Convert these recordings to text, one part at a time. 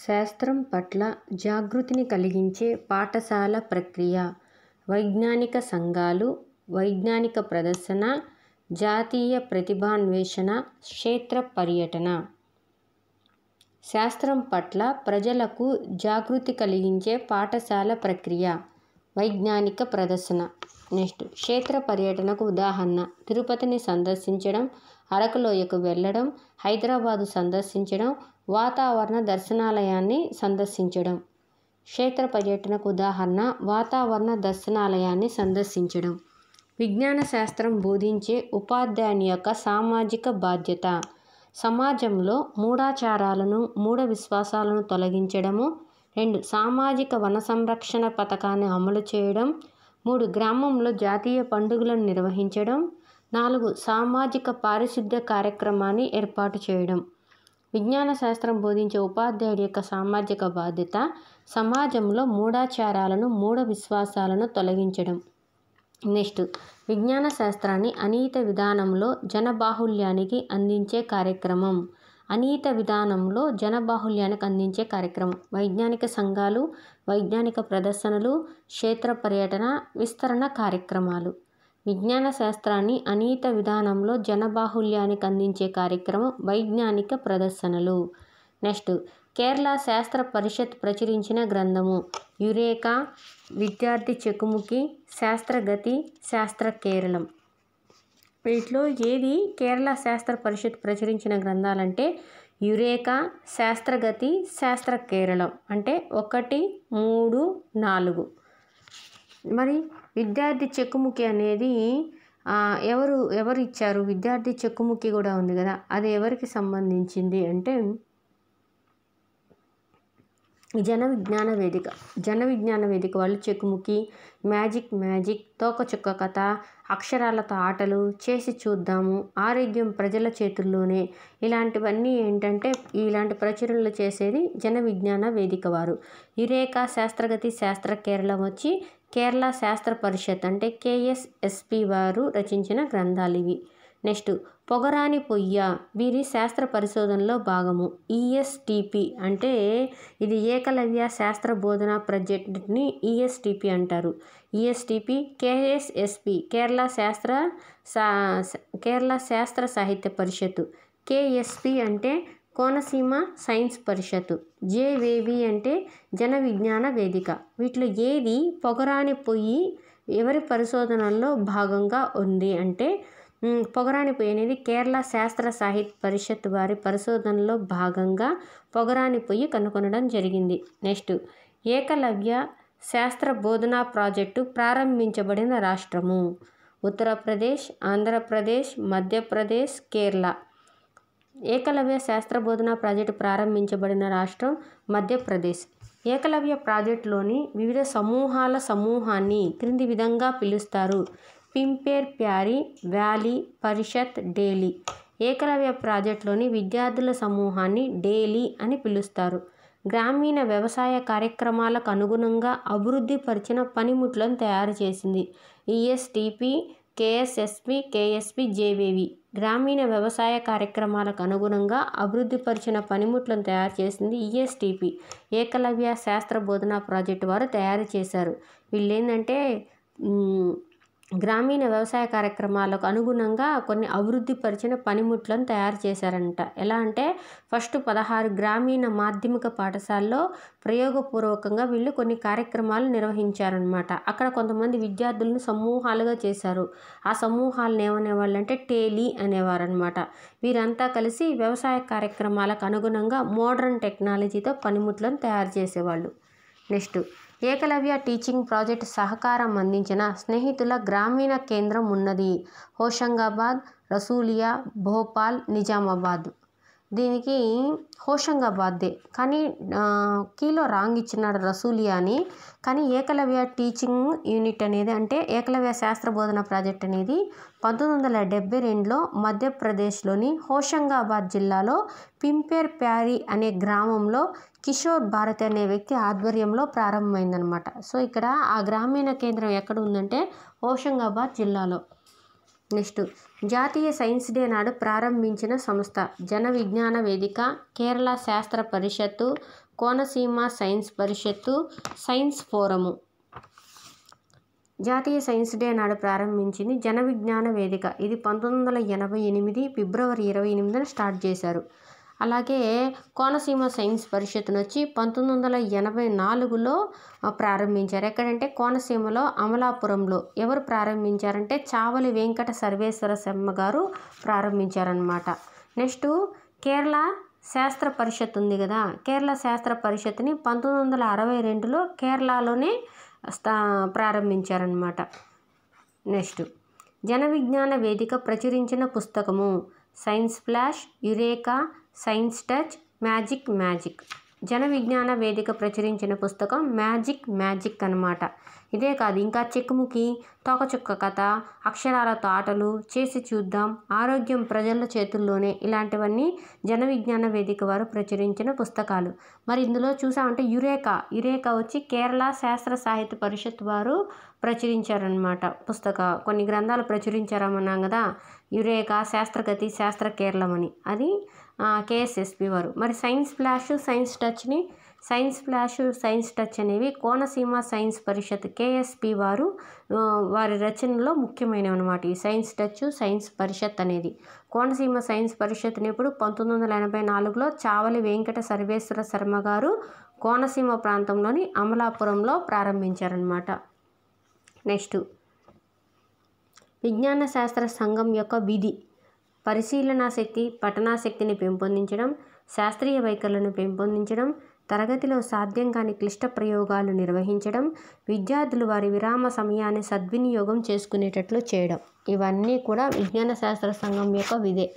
శాస్త్రం పట్ల జాగృతిని కలిగించే పాఠశాల ప్రక్రియ, వైజ్ఞానిక సంఘాలు, వైజ్ఞానిక ప్రదర్శన, జాతీయ ప్రతిభాన్వేషణ, క్షేత్ర పర్యటన. శాస్త్రం పట్ల ప్రజలకు జాగృతి కలిగించే పాఠశాల ప్రక్రియ, వైజ్ఞానిక ప్రదర్శన. నెక్స్ట్ క్షేత్ర పర్యటనకు ఉదాహరణ తిరుపతిని సందర్శించడం, అరకులోయకు వెళ్ళడం, హైదరాబాదు సందర్శించడం, వాతావరణ దర్శనాలయాన్ని సందర్శించడం. క్షేత్ర పర్యటనకు ఉదాహరణ వాతావరణ దర్శనాలయాన్ని సందర్శించడం. విజ్ఞాన శాస్త్రం బోధించే ఉపాధ్యాయుని యొక్క సామాజిక బాధ్యత, సమాజంలో మూఢాచారాలను, మూఢ విశ్వాసాలను తొలగించడము. 2 సామాజిక వన సంరక్షణ పథకాన్ని అమలు చేయడం. 3 గ్రామంలో జాతీయ పండుగలను నిర్వహించడం. 4 సామాజిక పారిశుద్ధ్య కార్యక్రమాన్ని ఏర్పాటు చేయడం. విజ్ఞాన శాస్త్రం బోధించే ఉపాధ్యాయుడి యొక్క సామాజిక బాధ్యత, సమాజంలో మూఢాచారాలను, మూఢ విశ్వాసాలను తొలగించడం. నెక్స్ట్ విజ్ఞాన శాస్త్రాన్ని అనీత విధానంలో జనబాహుళ్యానికి అందించే కార్యక్రమం. అనీత విధానంలో జనబాహుళ్యానికి అందించే కార్యక్రమం. వైజ్ఞానిక సంఘాలు, వైజ్ఞానిక ప్రదర్శనలు, క్షేత్ర పర్యటన, విస్తరణ కార్యక్రమాలు. విజ్ఞాన శాస్త్రాన్ని అనీత విధానంలో జనబాహుళ్యానికి అందించే కార్యక్రమం వైజ్ఞానిక ప్రదర్శనలు. నెక్స్ట్ కేరళ శాస్త్ర పరిషత్ ప్రచురించిన గ్రంథము యురేకా, విద్యార్థి చెకుముకి, శాస్త్రగతి, శాస్త్ర కేరళం. వీటిలో ఏది కేరళ శాస్త్ర పరిషత్ ప్రచురించిన గ్రంథాలంటే యురేకా, శాస్త్రగతి, శాస్త్ర కేరళం. అంటే 1, 3, 4. మరి విద్యార్థి చెకుముకి అనేది ఎవరు ఇచ్చారు? విద్యార్థి చెకుముకి కూడా ఉంది కదా, అది ఎవరికి సంబంధించింది అంటే జన విజ్ఞాన వేదిక వాళ్ళు చెకుముకి, మ్యాజిక్, తోకచుక్క కథ, అక్షరాలతో ఆటలు, చేసి చూద్దాము, ఆరోగ్యం ప్రజల చేతుల్లోనే, ఇలాంటివన్నీ ఏంటంటే ఇలాంటి ప్రచురణలు చేసేది జన విజ్ఞాన వేదిక వారు. యురేకా, శాస్త్రగతి, శాస్త్ర కేరళం వచ్చి కేరళ శాస్త్ర పరిషత్ అంటే KSSP వారు రచించిన గ్రంథాలు ఇవి. నెక్స్ట్ పొగరాని పొయ్య, వీరి శాస్త్ర పరిశోధనలో భాగము. ESTP అంటే ఇది ఏకలవ్య శాస్త్ర బోధన ప్రాజెక్ట్ని ESTP అంటారు. ESTP, KSSP కేరళ శాస్త్ర సాహిత్య పరిషత్తు. KSP అంటే కోనసీమ సైన్స్ పరిషత్తు. JVV అంటే జన విజ్ఞాన వేదిక. వీటిలో ఏది పొగరాని పొయ్యి ఎవరి పరిశోధనల్లో భాగంగా ఉంది అంటే పొగరాని పొయ్యి అనేది కేరళ శాస్త్ర సాహిత్య పరిషత్ వారి పరిశోధనలో భాగంగా పొగరాని పొయ్యి కనుగొనడం జరిగింది. నెక్స్ట్ ఏకలవ్య శాస్త్ర బోధనా ప్రాజెక్టు ప్రారంభించబడిన రాష్ట్రము ఉత్తరప్రదేశ్, ఆంధ్రప్రదేశ్, మధ్యప్రదేశ్, కేరళ. ఏకలవ్య శాస్త్ర బోధనా ప్రాజెక్టు ప్రారంభించబడిన రాష్ట్రం మధ్యప్రదేశ్. ఏకలవ్య ప్రాజెక్టులోని వివిధ సమూహాన్ని క్రింది విధంగా పిలుస్తారు: పింపేర్ ప్యారీ, వ్యాలీ, పరిషత్, డేలీ. ఏకలవ్య ప్రాజెక్టులోని విద్యార్థుల సమూహాన్ని డేలీ అని పిలుస్తారు. గ్రామీణ వ్యవసాయ కార్యక్రమాలకు అనుగుణంగా అభివృద్ధి పరిచిన పనిముట్లను తయారు చేసింది ESTP, KSSP, KSP, JVV. గ్రామీణ వ్యవసాయ కార్యక్రమాలకు అనుగుణంగా అభివృద్ధి పరిచిన పనిముట్లను తయారు చేసింది ESTP. ఏకలవ్య శాస్త్ర బోధనా ప్రాజెక్టు వారు తయారు చేశారు. వీళ్ళు ఏంటంటే గ్రామీణ వ్యవసాయ కార్యక్రమాలకు అనుగుణంగా కొన్ని అభివృద్ధి పరిచిన పనిముట్లను తయారు చేశారంట. ఎలా అంటే ఫస్ట్ 16 గ్రామీణ మాధ్యమిక పాఠశాలలో ప్రయోగపూర్వకంగా వీళ్ళు కొన్ని కార్యక్రమాలు నిర్వహించారనమాట. అక్కడ కొంతమంది విద్యార్థులను సమూహాలుగా చేశారు. ఆ సమూహాలను ఏమనేవాళ్ళు అంటే టేలీ అనేవారనమాట. వీరంతా కలిసి వ్యవసాయ కార్యక్రమాలకు అనుగుణంగా మోడర్న్ టెక్నాలజీతో పనిముట్లను తయారు చేసేవాళ్ళు. నెక్స్ట్ ఏకలవ్య టీచింగ్ ప్రాజెక్ట్ సహకారం అందించిన స్నేహితుల గ్రామీణ కేంద్రం ఉన్నది హోషంగాబాద్, రసూలియా, భోపాల్, నిజామాబాద్. దీనికి హోషంగాబాద్దే కానీ కీలో రాంగ్ ఇచ్చినాడు రసూలియా అని. కానీ ఏకలవ్య టీచింగ్ యూనిట్ అనేది అంటే ఏకలవ్య శాస్త్ర బోధన ప్రాజెక్ట్ అనేది 1972లో మధ్యప్రదేశ్లోని హోషంగాబాద్ జిల్లాలో పింపేర్ ప్యారీ అనే గ్రామంలో కిషోర్ భారతి అనే వ్యక్తి ఆధ్వర్యంలో ప్రారంభమైందనమాట. సో ఇక్కడ ఆ గ్రామీణ కేంద్రం ఎక్కడ ఉందంటే హోషంగాబాద్ జిల్లాలో. నెక్స్ట్ జాతీయ సైన్స్ డే నాడు ప్రారంభించిన సంస్థ జన విజ్ఞాన వేదిక, కేరళ శాస్త్ర పరిషత్తు, కోనసీమ సైన్స్ పరిషత్తు, సైన్స్ ఫోరము. జాతీయ సైన్స్ డే నాడు ప్రారంభించింది జన విజ్ఞాన వేదిక. ఇది 1988 ఫిబ్రవరి 28న స్టార్ట్ చేశారు. అలాగే కోనసీమ సైన్స్ పరిషత్తును వచ్చి 1984లో ప్రారంభించారు. ఎక్కడంటే కోనసీమలో అమలాపురంలో. ఎవరు ప్రారంభించారంటే చావలి వెంకట సర్వేశ్వర శర్మ గారు ప్రారంభించారనమాట. నెక్స్ట్ కేరళ శాస్త్ర పరిషత్ ఉంది కదా, కేరళ శాస్త్ర పరిషత్ని 1962లో కేరళలోనే ప్రారంభించారనమాట. నెక్స్ట్ జన విజ్ఞాన వేదిక ప్రచురించిన పుస్తకము science flash, Eureka, science touch, magic. Jana Vignana వేదిక ప్రచురించిన పుస్తకం మ్యాజిక్ అన్నమాట. ఇదే కాదు, ఇంకా చెక్కుముకి, తోకచుక్క కథ, అక్షరాలతో ఆటలు, చేసి చూద్దాం, ఆరోగ్యం ప్రజల చేతుల్లోనే, ఇలాంటివన్నీ జన విజ్ఞాన వేదిక వారు ప్రచురించిన పుస్తకాలు. మరి ఇందులో చూసామంటే యురేకా వచ్చి కేరళ శాస్త్ర సాహిత్య పరిషత్ వారు ప్రచురించారనమాట. కొన్ని గ్రంథాలు ప్రచురించారన్నాం కదా, యురేకా, శాస్త్రగతి, శాస్త్ర కేరళం అని, అది KSSP వారు. మరి సైన్స్ ఫ్లాష్, సైన్స్ టచ్ అనేవి కోనసీమ సైన్స్ పరిషత్ KSP వారు వారి రచనలో ముఖ్యమైనవి అన్నమాట. ఈ సైన్స్ టచ్, సైన్స్ పరిషత్ అనేది. కోనసీమ సైన్స్ పరిషత్ని ఇప్పుడు 1984లో చావలి వెంకట సర్వేశ్వర శర్మ గారు కోనసీమ ప్రాంతంలోని అమలాపురంలో ప్రారంభించారనమాట. నెక్స్ట్ విజ్ఞాన శాస్త్ర సంఘం యొక్క విధి: పరిశీలనా శక్తి, పఠనాశక్తిని పెంపొందించడం, శాస్త్రీయ వైఖరులను పెంపొందించడం, తరగతిలో సాధ్యం కాని క్లిష్ట ప్రయోగాలు నిర్వహించడం, విద్యార్థులు వారి విరామ సమయాన్ని సద్వినియోగం చేసుకునేటట్లు చేయడం. ఇవన్నీ కూడా విజ్ఞాన శాస్త్ర సంఘం యొక్క విధే.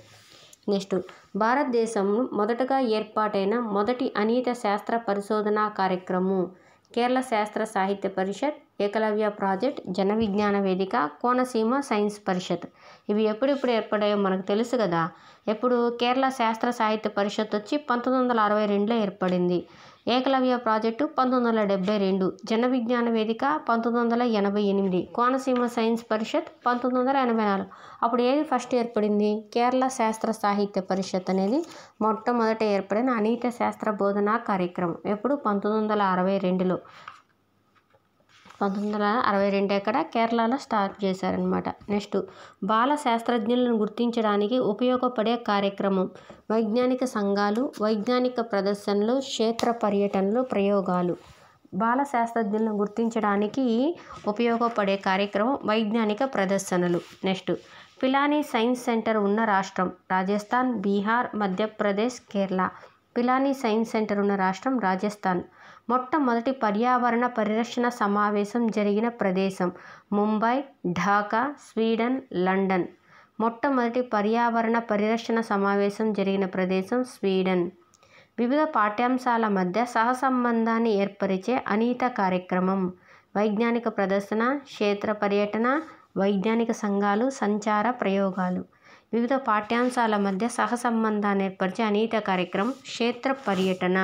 నెక్స్ట్ భారతదేశం మొదటగా ఏర్పాటైన మొదటి అనియత శాస్త్ర పరిశోధనా కార్యక్రమం కేరళ శాస్త్ర సాహిత్య పరిషత్, ఏకలవ్య ప్రాజెక్ట్, జన విజ్ఞాన వేదిక, కోనసీమ సైన్స్ పరిషత్. ఇవి ఎప్పుడెప్పుడు ఏర్పడాయో మనకు తెలుసు కదా. ఎప్పుడు కేరళ శాస్త్ర సాహిత్య పరిషత్ వచ్చి 1962లో ఏర్పడింది. ఏకలవ్య ప్రాజెక్టు 1972, జన విజ్ఞాన వేదిక 1988, కోనసీమ సైన్స్ పరిషత్ 1984. అప్పుడు ఏది ఫస్ట్ ఏర్పడింది? కేరళ శాస్త్ర సాహిత్య పరిషత్ అనేది మొట్టమొదట ఏర్పడిన అనియత శాస్త్ర బోధనా కార్యక్రమం. ఎప్పుడు? 1962లో. 1962 ఎక్కడ? కేరళలో స్టార్ట్ చేశారనమాట. నెక్స్ట్ బాల శాస్త్రజ్ఞులను గుర్తించడానికి ఉపయోగపడే కార్యక్రమం వైజ్ఞానిక సంఘాలు, వైజ్ఞానిక ప్రదర్శనలు, క్షేత్ర పర్యటనలు, ప్రయోగాలు. బాల శాస్త్రజ్ఞులను గుర్తించడానికి ఉపయోగపడే కార్యక్రమం వైజ్ఞానిక ప్రదర్శనలు. నెక్స్ట్ పిలానీ సైన్స్ సెంటర్ ఉన్న రాష్ట్రం రాజస్థాన్, బీహార్, మధ్యప్రదేశ్, కేరళ. పిలానీ సైన్స్ సెంటర్ ఉన్న రాష్ట్రం రాజస్థాన్. మొట్టమొదటి పర్యావరణ పరిరక్షణ సమావేశం జరిగిన ప్రదేశం ముంబై, ఢాకా, స్వీడన్, లండన్. మొట్టమొదటి పర్యావరణ పరిరక్షణ సమావేశం జరిగిన ప్రదేశం స్వీడన్. వివిధ పాఠ్యాంశాల మధ్య సహసంబంధాన్ని ఏర్పరిచే అనియత కార్యక్రమం వైజ్ఞానిక ప్రదర్శన, క్షేత్ర పర్యటన, వైజ్ఞానిక సంఘాలు, సంచార ప్రయోగాలు. వివిధ పాఠ్యాంశాల మధ్య సహసంబంధాన్ని ఏర్పరిచే అనియత కార్యక్రమం క్షేత్ర పర్యటన.